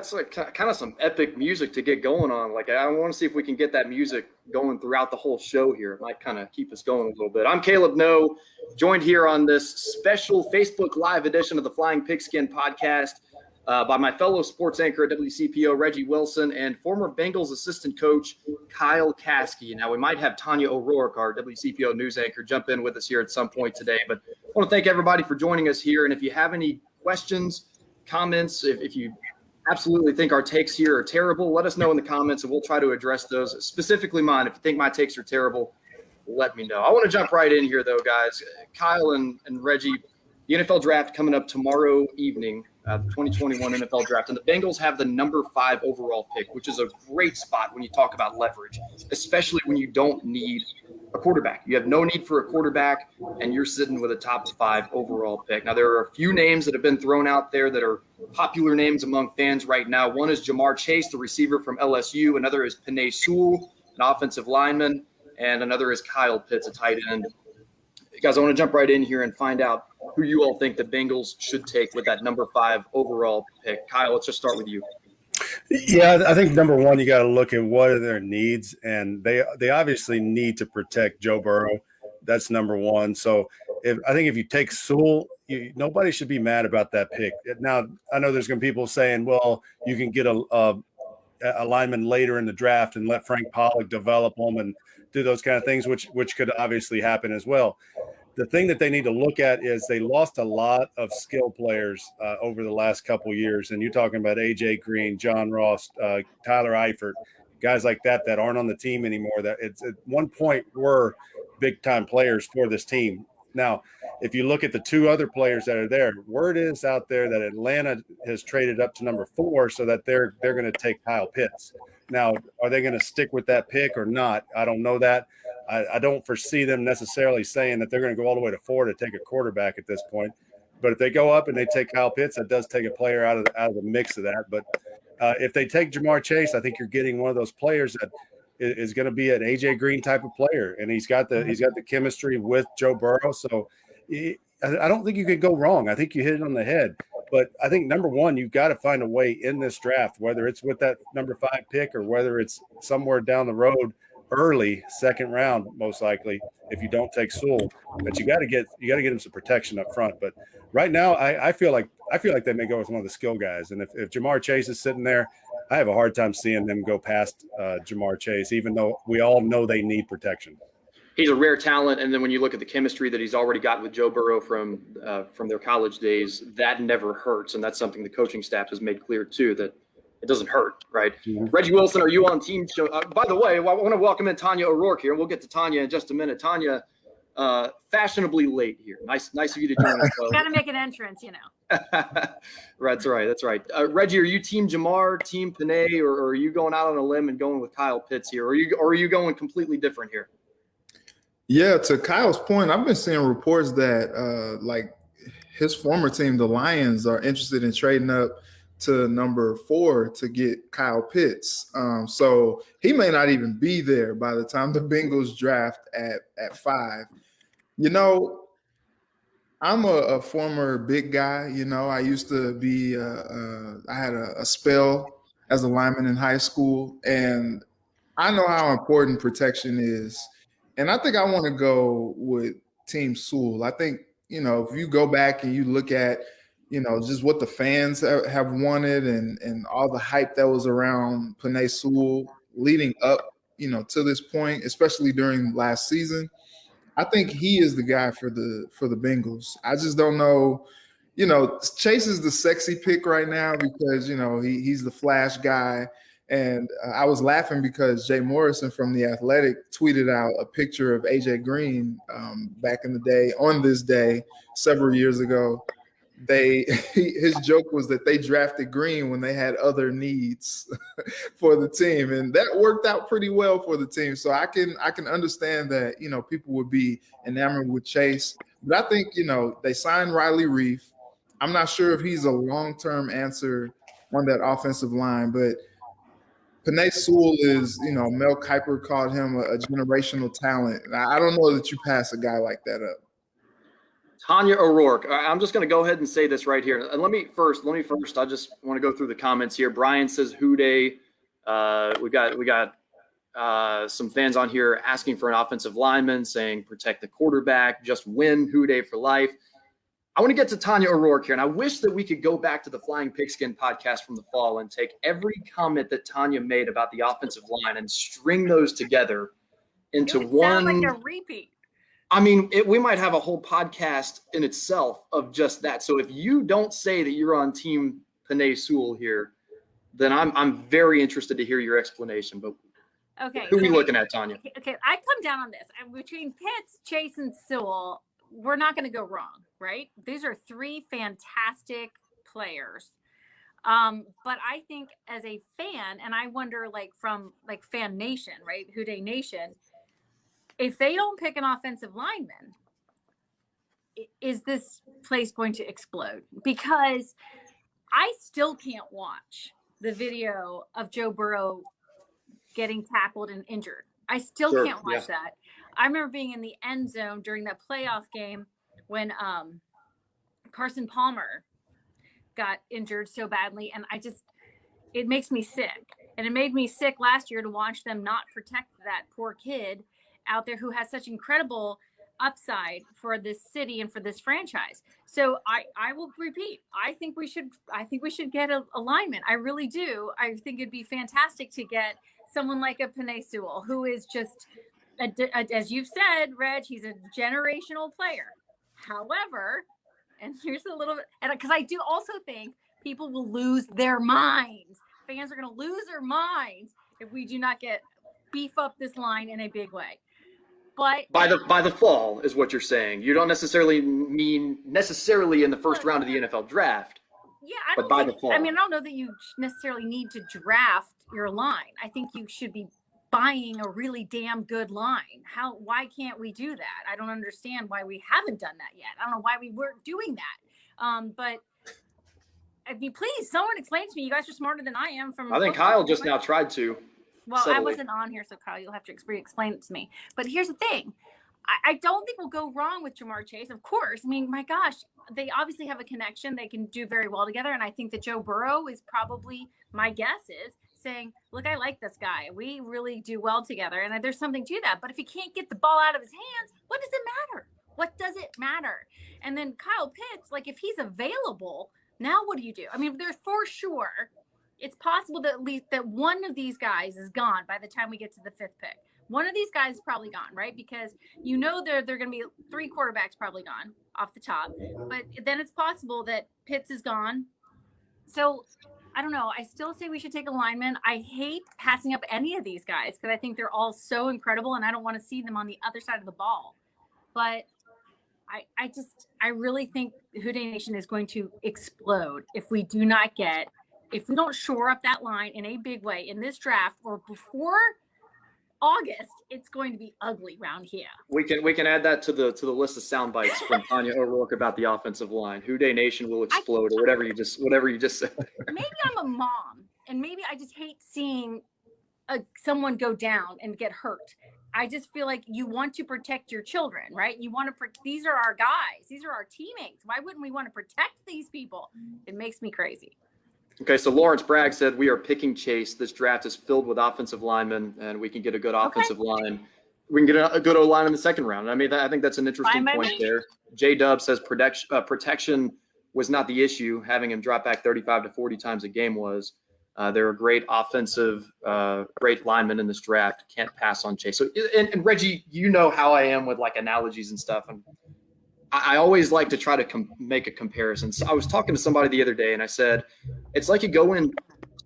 that's like kind of some epic music to get going on. Like, I want to see if we can get that music going throughout the whole show here. It might kind of keep us going a little bit. I'm Caleb No, joined here on this special Facebook Live edition of the Flying Pigskin podcast by my fellow sports anchor at WCPO, Reggie Wilson, and former Bengals assistant coach, Kyle Caskey. Now, we might have Tanya O'Rourke, our WCPO news anchor, jump in with us here at some point today. But I want to thank everybody for joining us here. And if you have any questions, comments, if you absolutely think our takes here are terrible, let us know in the comments and we'll try to address those. Specifically mine. If you think my takes are terrible, let me know. I want to jump right in here, though, guys. Kyle and Reggie, the NFL draft coming up tomorrow evening, the 2021 NFL draft, and the Bengals have the number 5 overall pick, which is a great spot when you talk about leverage, especially when you don't need a quarterback. You have no need for a quarterback, and you're sitting with a top 5 overall pick. Now, there are a few names that have been thrown out there that are popular names among fans right now. One is Jamar Chase, the receiver from LSU. Another is Penei Sewell, an offensive lineman. And another is Kyle Pitts, a tight end. Guys, I want to jump right in here and find out who you all think the Bengals should take with that number 5 overall pick. Kyle, let's just start with you. Yeah, I think number one, you got to look at what are their needs, and they obviously need to protect Joe Burrow. That's number one. So I think if you take Sewell, nobody should be mad about that pick. Now, I know there's going to be people saying, well, you can get a lineman later in the draft and let Frank Pollack develop them and do those kind of things, which could obviously happen as well. The thing that they need to look at is they lost a lot of skill players over the last couple of years. And you're talking about A.J. Green, John Ross, Tyler Eifert, guys like that aren't on the team anymore that at one point were big-time players for this team. Now, if you look at the 2 other players that are there, word is out there that Atlanta has traded up to number 4 so that they're going to take Kyle Pitts. Now, are they going to stick with that pick or not? I don't know that. I don't foresee them necessarily saying that they're going to go all the way to 4 to take a quarterback at this point. But if they go up and they take Kyle Pitts, that does take a player out of the mix of that. But if they take Jamar Chase, I think you're getting one of those players that is going to be an A.J. Green type of player, and he's got the chemistry with Joe Burrow. So I don't think you could go wrong. I think you hit it on the head. But I think number one, you've got to find a way in this draft, whether it's with that number 5 pick or whether it's somewhere down the road, early second round, most likely, if you don't take Sewell. But you got to get him some protection up front. But right now, I feel like they may go with one of the skill guys. And if Jamar Chase is sitting there, I have a hard time seeing them go past Jamar Chase, even though we all know they need protection. He's a rare talent, and then when you look at the chemistry that he's already got with Joe Burrow from their college days, that never hurts, and that's something the coaching staff has made clear too, that it doesn't hurt, right? Mm-hmm. Reggie Wilson, are you on team show? By the way, I want to welcome in Tanya O'Rourke here. We'll get to Tanya in just a minute. Tanya, fashionably late here. Nice of you to join us. Got to make an entrance, That's right. Reggie, are you team Jamar, team Penei, or are you going out on a limb and going with Kyle Pitts here? Or are you going completely different here? Yeah, to Kyle's point, I've been seeing reports that like his former team, the Lions, are interested in trading up to number 4 to get Kyle Pitts. So he may not even be there by the time the Bengals draft at 5. I'm a former big guy. I used to be I had a spell as a lineman in high school, and I know how important protection is. And I think I want to go with Team Sewell. I think, if you go back and you look at, just what the fans have wanted and all the hype that was around Penei Sewell leading up, to this point, especially during last season, I think he is the guy for the Bengals. I just don't know. Chase is the sexy pick right now because, he's the flash guy. And I was laughing because Jay Morrison from The Athletic tweeted out a picture of A.J. Green back in the day, on this day, several years ago. His joke was that they drafted Green when they had other needs for the team, and that worked out pretty well for the team. So I can understand that people would be enamored with Chase, but I think they signed Riley Reef. I'm not sure if he's a long-term answer on that offensive line, but Penei Sewell is, Mel Kiper called him a generational talent. I don't know that you pass a guy like that up. Tanya O'Rourke. I'm just going to go ahead and say this right here. And let me first, I just want to go through the comments here. Brian says, "Who day?" We got some fans on here asking for an offensive lineman, saying protect the quarterback, just win, Who day for life. I want to get to Tanya O'Rourke here, and I wish that we could go back to the Flying Pigskin podcast from the fall and take every comment that Tanya made about the offensive line and string those together into it would one. Sound like a repeat. I mean, we might have a whole podcast in itself of just that. So if you don't say that you're on team Penei Sewell here, then I'm very interested to hear your explanation. But okay, who are we looking at, Tanya? Okay, I come down on this. Between Pitts, Chase, and Sewell, we're not going to go wrong, right? These are three fantastic players. But I think as a fan, and I wonder, like, from like Fan Nation, right? Who Day Nation, if they don't pick an offensive lineman, is this place going to explode? Because I still can't watch the video of Joe Burrow getting tackled and injured. I still can't watch that. I remember being in the end zone during that playoff game when Carson Palmer got injured so badly. And it makes me sick. And it made me sick last year to watch them not protect that poor kid out there who has such incredible upside for this city and for this franchise. So I will repeat, I think we should get a lineman. I really do. I think it'd be fantastic to get someone like a Penei Sewell, who is just, as you've said, Reg, he's a generational player. However, and here's a little bit, and because I do also think people will lose their minds. Fans are going to lose their minds if we do not beef up this line in a big way. But by the fall is what you're saying. You don't necessarily mean in the first round of the NFL draft. Yeah, I don't know that you necessarily need to draft your line. I think you should be buying a really damn good line. Why can't we do that? I don't understand why we haven't done that yet. I don't know why we weren't doing that. But I mean, please, someone explain to me. You guys are smarter than I am. I think Kyle just now tried to. Well, subtly. I wasn't on here, so Kyle, you'll have to explain it to me. But here's the thing. I don't think we'll go wrong with Jamar Chase, of course. I mean, my gosh, they obviously have a connection. They can do very well together. And I think that Joe Burrow is probably, my guess is, saying, look, I like this guy. We really do well together. And there's something to that. But if he can't get the ball out of his hands, what does it matter? What does it matter? And then Kyle Pitts, like, if he's available, now what do you do? I mean, there's for sure, it's possible that at least that one of these guys is gone by the time we get to the fifth pick. One of these guys is probably gone, right? Because you know they're going to be three quarterbacks probably gone off the top. But then it's possible that Pitts is gone. So I don't know. I still say we should take a lineman. I hate passing up any of these guys because I think they're all so incredible and I don't want to see them on the other side of the ball. But I really think Who Day Nation is going to explode if we don't shore up that line in a big way in this draft or before August. It's going to be ugly around here. We can add that to the list of sound bites from Tanya O'Rourke about the offensive line. Who Day Nation will explode, or whatever you just said. Maybe I'm a mom, and maybe I just hate seeing someone go down and get hurt. I just feel like you want to protect your children, right? You want to. These are our guys. These are our teammates. Why wouldn't we want to protect these people? It makes me crazy. Okay, so Lawrence Bragg said we are picking Chase. This draft is filled with offensive linemen, and we can get a good offensive line. We can get a good O-line in the second round. I mean, I think that's an interesting point there. J-Dub says protection was not the issue. Having him drop back 35 to 40 times a game was. They're a great offensive, great lineman in this draft. Can't pass on Chase. So, and Reggie, you know how I am with like analogies and stuff, and I always like to try to make a comparison. So I was talking to somebody the other day, and I said, it's like you go in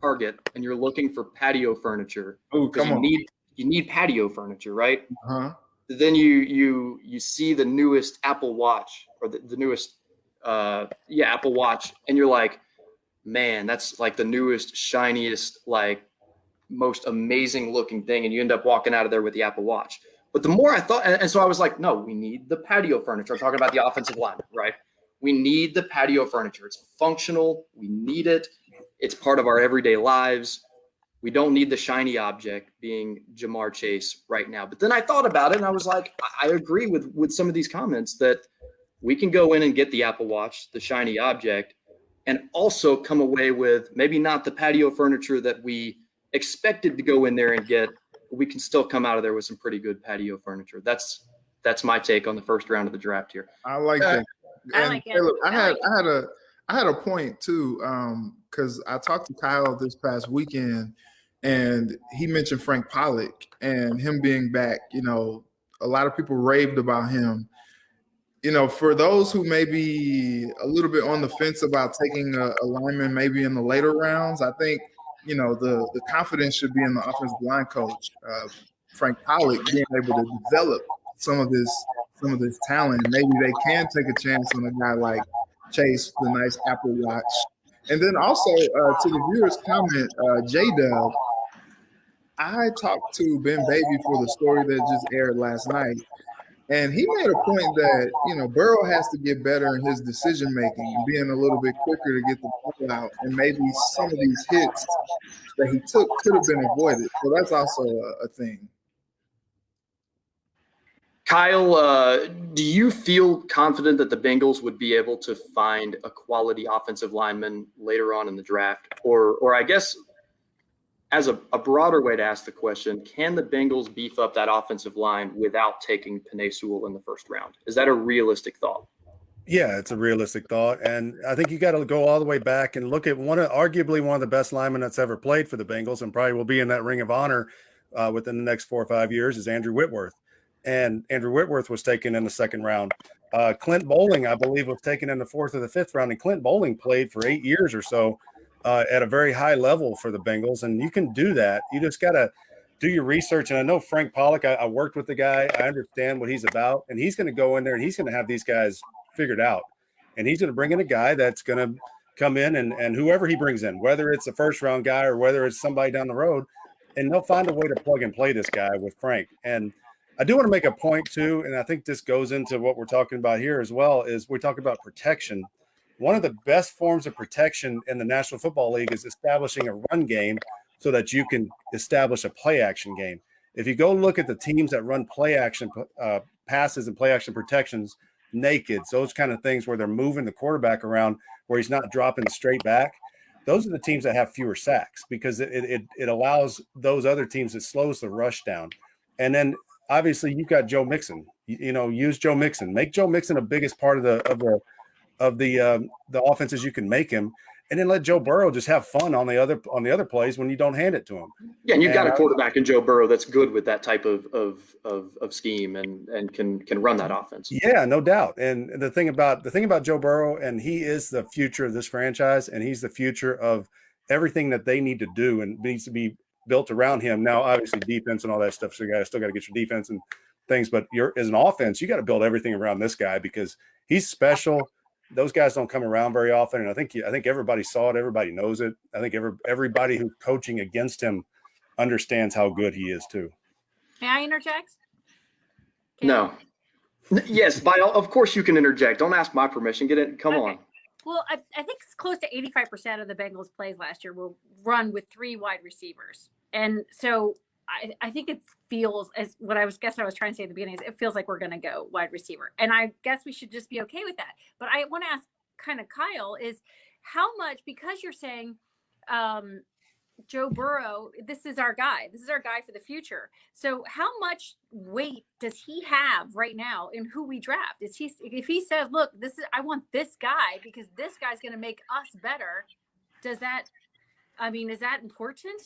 Target and you're looking for patio furniture. Oh, come on. You need patio furniture, right? Uh-huh. Then you see the newest Apple Watch or the newest Apple Watch, and you're like, man, that's like the newest, shiniest, like most amazing looking thing, and you end up walking out of there with the Apple Watch. But the more I thought, and so I was like, no, we need the patio furniture. I'm talking about the offensive line, right? We need the patio furniture. It's functional. We need it. It's part of our everyday lives. We don't need the shiny object being Jamar Chase right now. But then I thought about it, and I was like, I agree with some of these comments that we can go in and get the Apple Watch, the shiny object, and also come away with maybe not the patio furniture that we expected to go in there and get. We can still come out of there with some pretty good patio furniture. That's my take on the first round of the draft here. I like that. I like it. Caleb, I had a point too, because I talked to Kyle this past weekend, and he mentioned Frank Pollack and him being back. You know, a lot of people raved about him. You know, for those who may be a little bit on the fence about taking a lineman maybe in the later rounds, I think, you know, the confidence should be in the offensive line coach, Frank Pollack, being able to develop some of this talent. Maybe they can take a chance on a guy like Chase, the nice Apple Watch. And then also to the viewer's comment, J-Dub, I talked to Ben Baby for the story that just aired last night. And he made a point that, you know, Burrow has to get better in his decision making, being a little bit quicker to get the ball out. And maybe some of these hits that he took could have been avoided. So that's also a thing. Kyle, do you feel confident that the Bengals would be able to find a quality offensive lineman later on in the draft? Or I guess as a broader way to ask the question, can the Bengals beef up that offensive line without taking Penei Sewell in the first round? Is that a realistic thought? Yeah, it's a realistic thought. And I think you got to go all the way back and look at arguably one of the best linemen that's ever played for the Bengals and probably will be in that ring of honor within the next 4 or 5 years is Andrew Whitworth. And Andrew Whitworth was taken in the second round. Clint Bowling, I believe, was taken in the 4th or the 5th round. And Clint Bowling played for 8 years or so at a very high level for the Bengals. And you can do that. You just got to do your research. And I know Frank Pollack, I worked with the guy. I understand what he's about. And he's going to go in there and he's going to have these guys figured out. And he's going to bring in a guy that's going to come in and whoever he brings in, whether it's a first round guy or whether it's somebody down the road, and they'll find a way to plug and play this guy with Frank. And I do want to make a point too, and I think this goes into what we're talking about here as well, is we talk about protection. One of the best forms of protection in the National Football League is establishing a run game so that you can establish a play action game. If you go look at the teams that run play action passes and play action protections, naked, those kind of things where they're moving the quarterback around where he's not dropping straight back, those are the teams that have fewer sacks because it allows those other teams, it slows the rush down. And then obviously you've got Joe Mixon, use Joe Mixon, make Joe Mixon the biggest part of the offense as you can make him, and then let Joe Burrow just have fun on the other plays when you don't hand it to him. Yeah, and you've got a quarterback in Joe Burrow that's good with that type of scheme and can run that offense. Yeah, no doubt. And the thing about Joe Burrow, and he is the future of this franchise, and he's the future of everything that they need to do and needs to be built around him. Now, obviously, defense and all that stuff. So you still got to get your defense and things, but as an offense, you got to build everything around this guy because he's special. Those guys don't come around very often, and I think everybody saw it. Everybody knows it. I think everybody who's coaching against him understands how good he is too. May I interject? No. Yes, of course you can interject. Don't ask my permission. Get it. Come on. Well, I think it's close to 85% of the Bengals plays last year will run with 3 wide receivers, and so I think it feels as what I was trying to say at the beginning is it feels like we're going to go wide receiver. And I guess we should just be okay with that. But I want to ask kind of Kyle is how much, because you're saying Joe Burrow, this is our guy. This is our guy for the future. So how much weight does he have right now in who we draft? If he says, look, I want this guy because this guy's going to make us better. Is that important?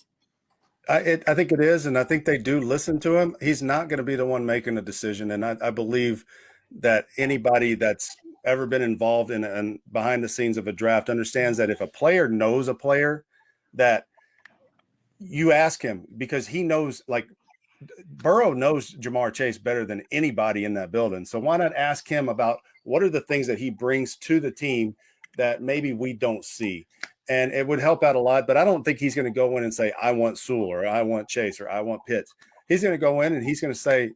I think it is, and I think they do listen to him. He's not going to be the one making the decision, and I believe that anybody that's ever been involved in behind the scenes of a draft understands that if a player knows a player, that you ask him because he knows, like Burrow knows Jamar Chase better than anybody in that building. So why not ask him about what are the things that he brings to the team that maybe we don't see? And it would help out a lot, but I don't think he's going to go in and say, I want Sewell or I want Chase or I want Pitts. He's going to go in and he's going to say,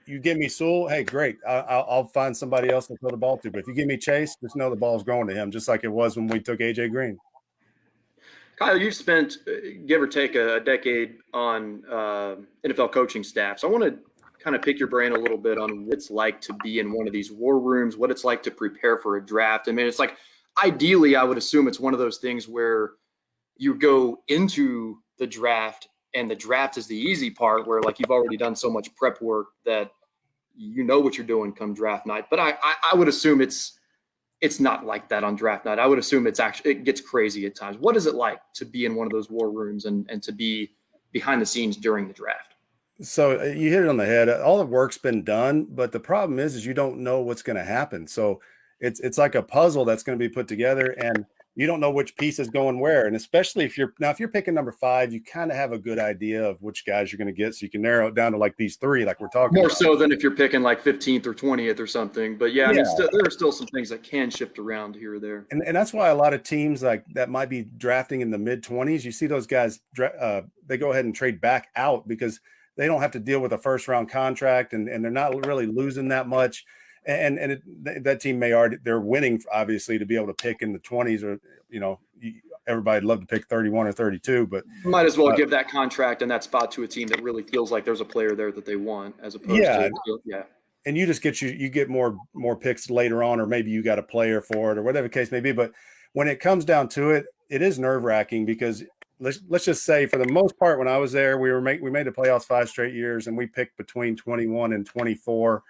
you give me Sewell, hey, great. I'll find somebody else to throw the ball to. But if you give me Chase, just know the ball's going to him, just like it was when we took A.J. Green. Kyle, you've spent, give or take, a decade on NFL coaching staff. So I want to kind of pick your brain a little bit on what it's like to be in one of these war rooms, what it's like to prepare for a draft. I mean, it's like, ideally, I would assume it's one of those things where you go into the draft and the draft is the easy part, where like you've already done so much prep work that you know what you're doing come draft night. But I would assume it's not like that on draft night. I would assume it gets crazy at times. What is it like to be in one of those war rooms and to be behind the scenes during the draft? So you hit it on the head. All the work's been done, but the problem is you don't know what's going to happen. So it's like a puzzle that's going to be put together, and you don't know which piece is going where. And especially if you're picking number 5, you kind of have a good idea of which guys you're going to get, so you can narrow it down to like these 3, like we're talking more about. so than if you're picking like 15th or 20th or something. But yeah, I mean, there are still some things that can shift around here or there. And that's why a lot of teams like that might be drafting in the mid-20s. You see those guys, they go ahead and trade back out because they don't have to deal with a first-round contract, and they're not really losing that much. And that team they're winning, obviously, to be able to pick in the 20s, or, everybody'd love to pick 31 or 32, but might as well give that contract and that spot to a team that really feels like there's a player there that they want, as opposed to and you just get more picks later on, or maybe you got a player for it, or whatever the case may be. But when it comes down to it, it is nerve-wracking, because let's just say, for the most part, when I was there, we made the playoffs 5 straight years, and we picked between 21 and 24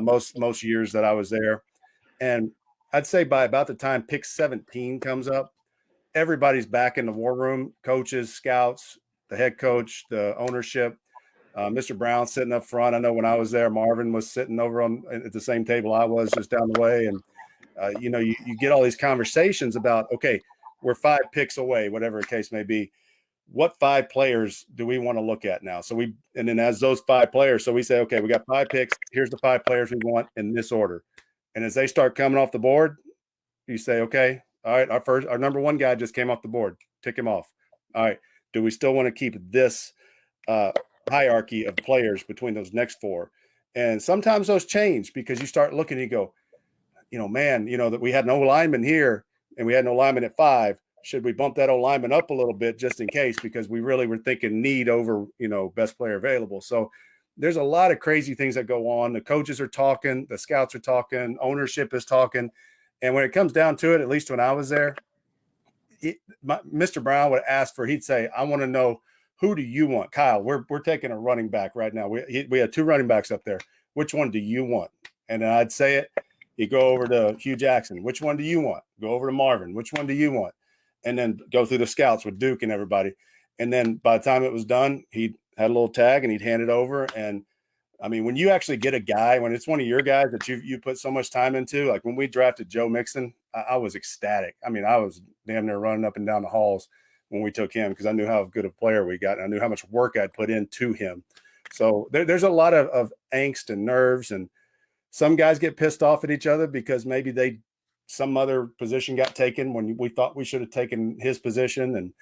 most years that I was there. And I'd say by about the time pick 17 comes up, everybody's back in the war room, coaches, scouts, the head coach, the ownership. Mr. Brown sitting up front. I know when I was there, Marvin was sitting over at the same table I was, just down the way. And, you get all these conversations about, okay, we're 5 picks away, whatever the case may be. What 5 players do we want to look at now? And then as those 5 players, so we say, okay, we got 5 picks. Here's the 5 players we want in this order. And as they start coming off the board, you say, okay, all right, our number 1 guy just came off the board. Tick him off. All right, do we still want to keep this hierarchy of players between those next 4? And sometimes those change, because you start looking and you go, that we had no lineman here and we had no lineman at 5. Should we bump that old lineman up a little bit just in case, because we really were thinking need over, best player available. So there's a lot of crazy things that go on. The coaches are talking, the scouts are talking, ownership is talking. And when it comes down to it, at least when I was there, Mr. Brown would ask he'd say, I want to know, who do you want? Kyle, we're taking a running back right now. We had 2 running backs up there. Which one do you want? And then I'd say it. You go over to Hugh Jackson. Which one do you want? Go over to Marvin. Which one do you want? And then go through the scouts with Duke and everybody. And then by the time it was done, he had a little tag and he'd hand it over. And I mean, when you actually get a guy, when it's one of your guys that you put so much time into, like when we drafted Joe Mixon, I was ecstatic. I mean, I was damn near running up and down the halls when we took him, because I knew how good a player we got. And I knew how much work I'd put into him. So there's a lot of angst and nerves, and some guys get pissed off at each other because maybe some other position got taken when we thought we should have taken his position. And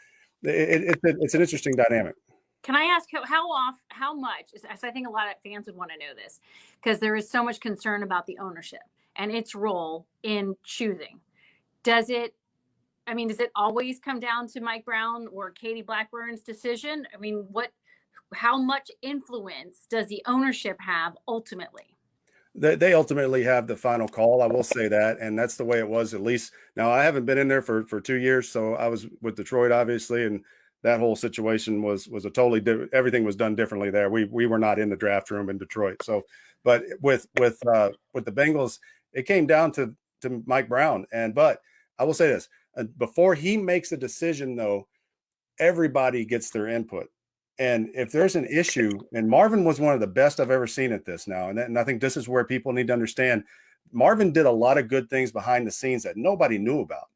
it's an interesting dynamic. Can I ask how much, as I think a lot of fans would want to know this, because there is so much concern about the ownership and its role in choosing. Does it always come down to Mike Brown or Katie Blackburn's decision? I mean, how much influence does the ownership have ultimately? They ultimately have the final call. I will say that. And that's the way it was, at least. Now, I haven't been in there for 2 years. So I was with Detroit, obviously. And that whole situation was a totally different. Everything was done differently there. We were not in the draft room in Detroit. So, but with the Bengals, it came down to Mike Brown. But I will say this, before he makes a decision, though, everybody gets their input. And if there's an issue, and Marvin was one of the best I've ever seen at this now, and I think this is where people need to understand, Marvin did a lot of good things behind the scenes that nobody knew about.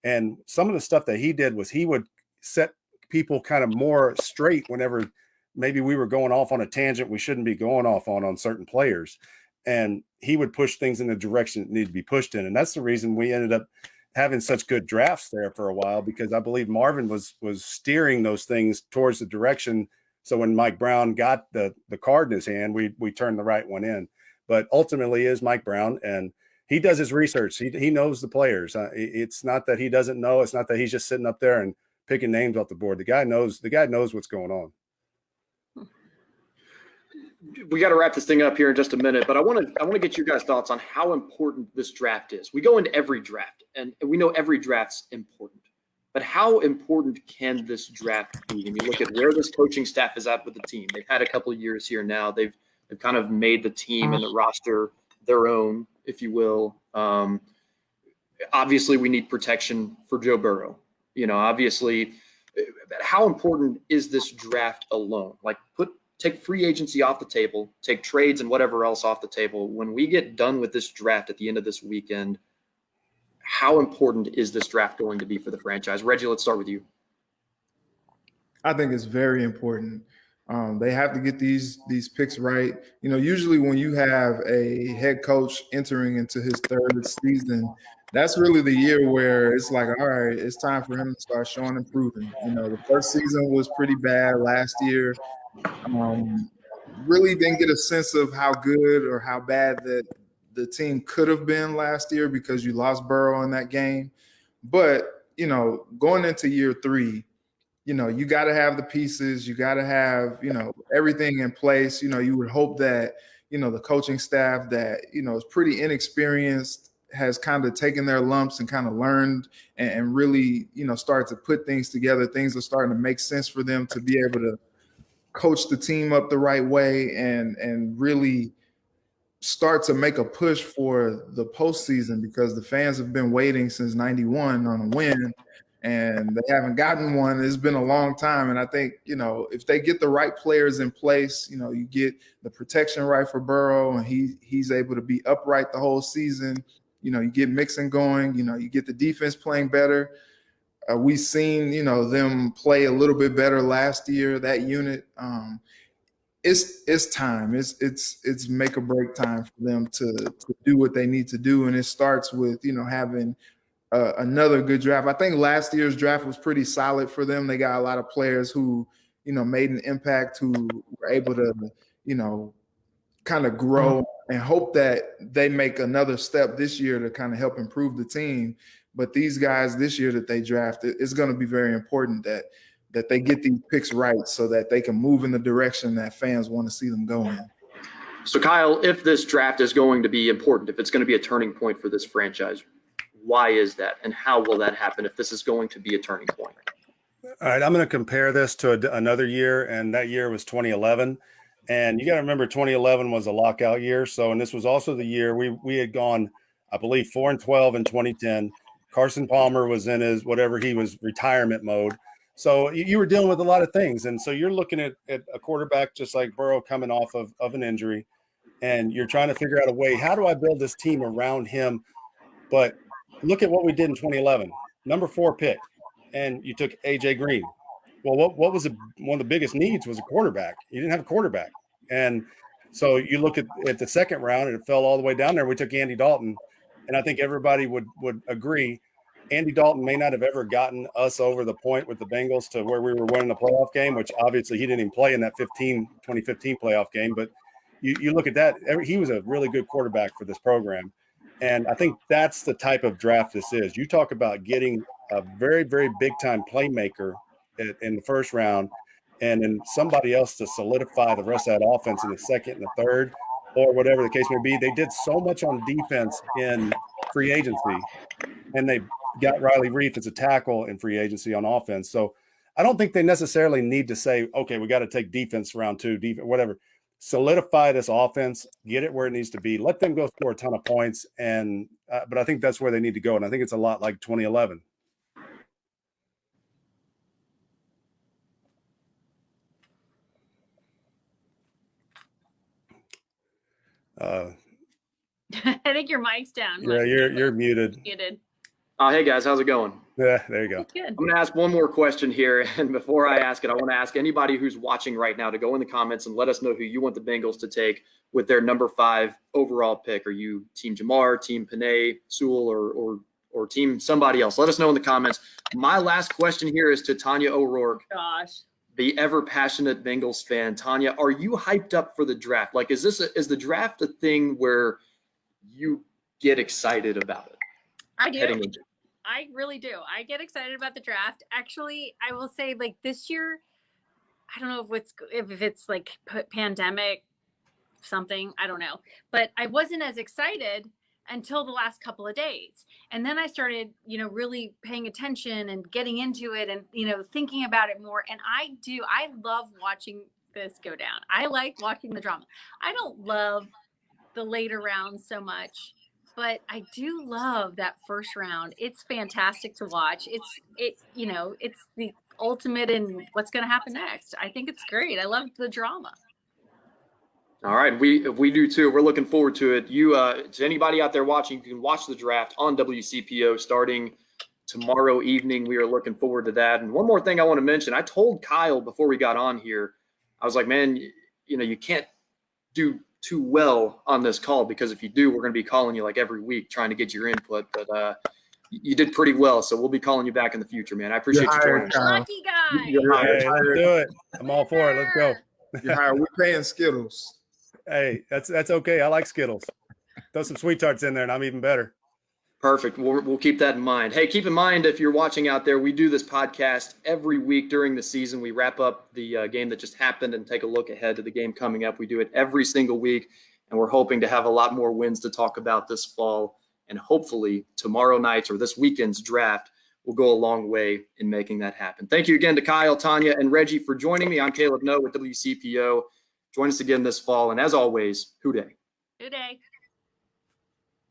And some of the stuff that he did was he would set people kind of more straight whenever maybe we were going off on a tangent we shouldn't be going off on certain players. And he would push things in the direction it needed to be pushed in. And that's the reason we ended up having such good drafts there for a while, because I believe Marvin was steering those things towards the direction. So when Mike Brown got the card in his hand, we turned the right one in. But ultimately is Mike Brown, and he does his research. He knows the players. It's not that he doesn't know. It's not that he's just sitting up there and picking names off the board. The guy knows what's going on. we got to wrap this thing up here in just a minute, but I want to get your guys' thoughts on how important this draft is. We go into every draft, and we know every draft's important, but how important can this draft be? And you look at where this coaching staff is at with the team. They've had a couple of years here now. They've kind of made the team and the roster their own, if you will. Obviously, we need protection for Joe Burrow. Obviously, how important is this draft alone? Like, take free agency off the table, take trades and whatever else off the table. When we get done with this draft at the end of this weekend, how important is this draft going to be for the franchise? Reggie, let's start with you. I think it's very important. They have to get these picks right. Usually when you have a head coach entering into his third season, that's really the year where it's like, all right, it's time for him to start showing and proving. The first season was pretty bad last year. Really didn't get a sense of how good or how bad that the team could have been last year because you lost Burrow in that game. But, going into year 3, you got to have the pieces. You got to have, everything in place. You would hope that, the coaching staff that, is pretty inexperienced has kind of taken their lumps and kind of learned and really, start to put things together. Things are starting to make sense for them to be able to coach the team up the right way and really start to make a push for the postseason, because the fans have been waiting since '91 on a win and they haven't gotten one. It's been a long time. And I think, if they get the right players in place, you get the protection right for Burrow and he's able to be upright the whole season. You get Mixon going, you get the defense playing better. We've seen, them play a little bit better last year, that unit. It's time. It's make or break time for them to do what they need to do. And it starts with, having another good draft. I think last year's draft was pretty solid for them. They got a lot of players who, made an impact, who were able to, kind of grow and hope that they make another step this year to kind of help improve the team. But these guys this year that they drafted, it's going to be very important that they get these picks right so that they can move in the direction that fans want to see them go in. So, Kyle, if this draft is going to be important, if it's going to be a turning point for this franchise, why is that? And how will that happen if this is going to be a turning point? All right, I'm going to compare this to another year, and that year was 2011. And you got to remember 2011 was a lockout year. So, and this was also the year we had gone, I believe, 4-12 in 2010. Carson Palmer was in his retirement mode. So you were dealing with a lot of things. And so you're looking at a quarterback just like Burrow coming off of an injury, and you're trying to figure out a way, how do I build this team around him? But look at what we did in 2011. Number 4 pick, and you took A.J. Green. Well, what was one of the biggest needs was a quarterback. You didn't have a quarterback. And so you look at the second round, and it fell all the way down there. We took Andy Dalton, and I think everybody would agree Andy Dalton may not have ever gotten us over the point with the Bengals to where we were winning the playoff game, which obviously he didn't even play in that 2015 playoff game. But you look at that, he was a really good quarterback for this program. And I think that's the type of draft this is. You talk about getting a very, very big-time playmaker in the first round, and then somebody else to solidify the rest of that offense in the second and the third, or whatever the case may be. They did so much on defense in free agency, and they got Riley Reef as a tackle in free agency on offense. So I don't think they necessarily need to say, okay, we got to take defense round 2, defense, whatever. Solidify this offense, get it where it needs to be, let them go score a ton of points. And but I think that's where they need to go. And I think it's a lot like 2011. I think your mic's down. Yeah, you're muted. Muted. Hey guys, how's it going? Yeah, there you go. Good. I'm going to ask one more question here. And before I ask it, I want to ask anybody who's watching right now to go in the comments and let us know who you want the Bengals to take with their number 5 overall pick. Are you team Jamar, team Penei Sewell, or team somebody else? Let us know in the comments. My last question here is to Tanya O'Rourke. Gosh. The ever passionate Bengals fan. Tanya, are you hyped up for the draft? Like, is the draft a thing where you get excited about it? I do. I really do. I get excited about the draft. Actually, I will say, like, this year, I don't know if it's like pandemic something. I don't know. But I wasn't as excited until the last couple of days. And then I started, really paying attention and getting into it and, thinking about it more. And I love watching this go down. I like watching the drama. I don't love the later rounds so much, but I do love that first round. It's fantastic to watch. It's the ultimate in what's going to happen next. I think it's great. I love the drama. All right, we do too. We're looking forward to it. You, to anybody out there watching, you can watch the draft on WCPO starting tomorrow evening. We are looking forward to that. And one more thing I want to mention, I told Kyle before we got on here, I was like, man, you can't do too well on this call, because if you do, we're going to be calling you like every week trying to get your input. But you did pretty well, so we'll be calling you back in the future, man. I appreciate you joining. Lucky guy. Hey, let's do it. I'm all for it. Let's go. You're hired. We're paying Skittles. Hey, that's okay. I like Skittles. Throw some sweet tarts in there, and I'm even better. Perfect. We'll keep that in mind. Hey, keep in mind, if you're watching out there, we do this podcast every week during the season. We wrap up the game that just happened and take a look ahead to the game coming up. We do it every single week, and we're hoping to have a lot more wins to talk about this fall. And hopefully tomorrow night's or this weekend's draft will go a long way in making that happen. Thank you again to Kyle, Tanya, and Reggie for joining me. I'm Caleb Noe with WCPO. Join us again this fall. And as always, Hoo Day. Hoo Day.